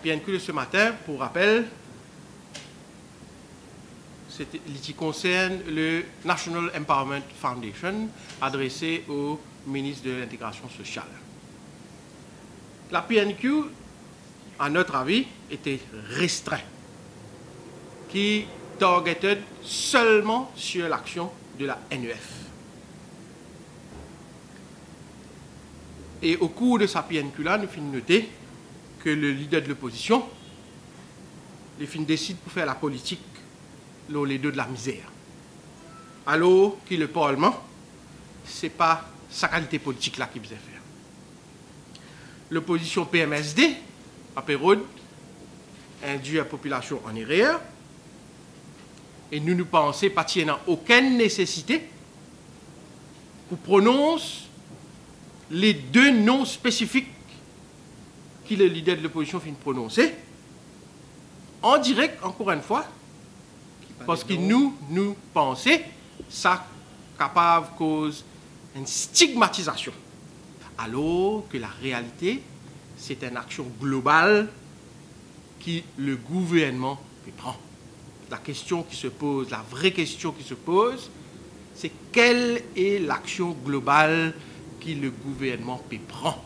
PNQ de ce matin, pour rappel, qui concerne le National Empowerment Foundation, adressé au ministre de l'Intégration sociale. La PNQ, à notre avis, était restreinte, qui targetait seulement sur l'action de la NEF. Et au cours de sa PNQ-là, nous finissons noter que le leader de l'opposition, il décide pour faire la politique les deux de la misère. Alors que le Parlement, ce n'est pas sa qualité politique là qui faisait faire. L'opposition PMSD, à période, induit la population en erreur. Et nous pensons pas qu'il n'y a aucune nécessité pour prononcer les deux noms spécifiques que le leader de l'opposition finit de prononcer en direct, encore une fois, parce que nous pensons que ça capable de causer une stigmatisation. Alors que la réalité, c'est une action globale que le gouvernement peut prendre. La question qui se pose, la vraie question qui se pose, c'est quelle est l'action globale que le gouvernement peut prendre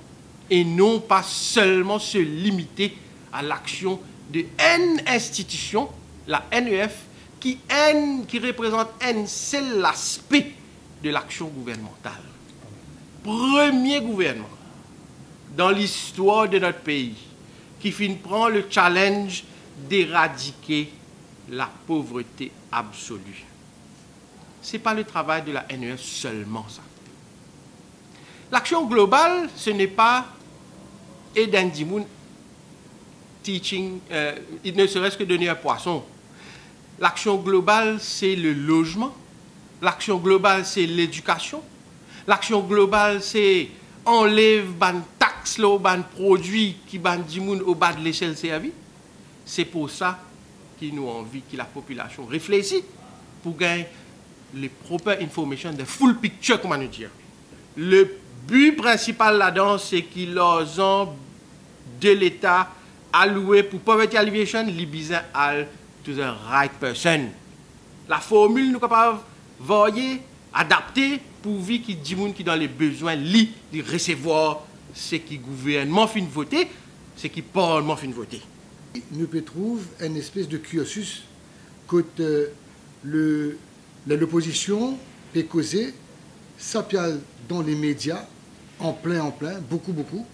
et non pas seulement se limiter à l'action de N institutions, la NEF, qui représente un seul aspect de l'action gouvernementale. Premier gouvernement dans l'histoire de notre pays qui prend le challenge d'éradiquer la pauvreté absolue. Ce n'est pas le travail de la NEF seulement, ça. L'action globale, ce n'est pas Eden Dimoun teaching, il ne serait-ce que donner un poisson. L'action globale, c'est le logement. L'action globale, c'est l'éducation. L'action globale, c'est enlève ban taxes, ban produits qui ban Dimoun au bas de l'échelle servie. C'est pour ça qu'il nous envie que la population réfléchisse pour gagner les proper informations, de full picture, comment nous dire. Le but principal là-dedans, c'est qu'ils ont de l'État alloué pour poverty alleviation, les besoins to the right person. La formule nous capable voyer, adapter pour vivre qui dit qui dans les besoins de recevoir ce qui gouvernement fin voter, ce qui parlement fin voter. Nous peut trouver une espèce de cursus que l'opposition peut causer, ça peut dans les médias, en plein, beaucoup,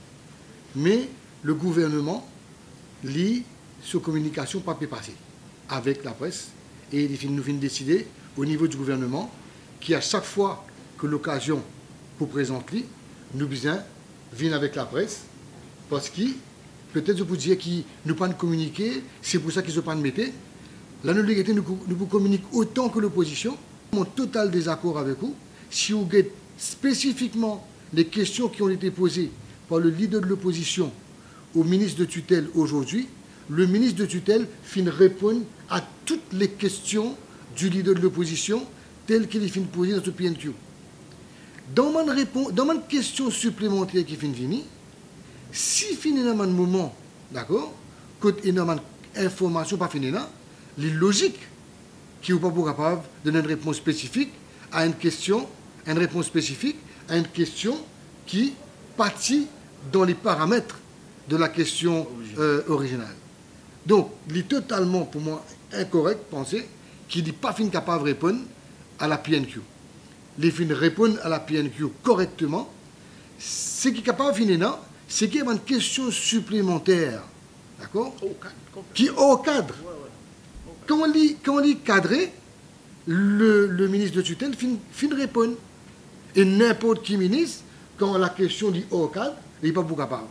mais le gouvernement lit sur communication pas peut passer avec la presse et nous finit décider au niveau du gouvernement qui à chaque fois que l'occasion pour présenter, nous besoin venir avec la presse parce que peut-être je peux dire qu'ils nous pas communiquer, c'est pour ça qu'ils ne pas mettre. La non-légalité nous communique autant que l'opposition. Mon total désaccord avec vous. Si vous regardez spécifiquement les questions qui ont été posées par le leader de l'opposition au ministre de tutelle aujourd'hui, le ministre de tutelle fin répondre à toutes les questions du leader de l'opposition telles qu'il fin poser dans ce PNQ. Dans ma question supplémentaire qui fin venir, si fin dans un moment, d'accord, quand il y a une information pas finie là, il est logique qu'il ne soit pas capable de donner une réponse spécifique à une question, une réponse spécifique à une question qui partit dans les paramètres de la question originale. Donc, il est totalement, pour moi, incorrect de penser qu'il n'est pas fin capable de répondre à la PNQ. Il est fin de répondre à la PNQ correctement. Ce qui est capable de finir là, c'est qu'il y a une question supplémentaire, d'accord, qui est au cadre. Quand on lit cadré, le ministre de tutelle fin de répondre. Et n'importe qui ministre, quand la question dit au cadre, il n'est pas beaucoup capable.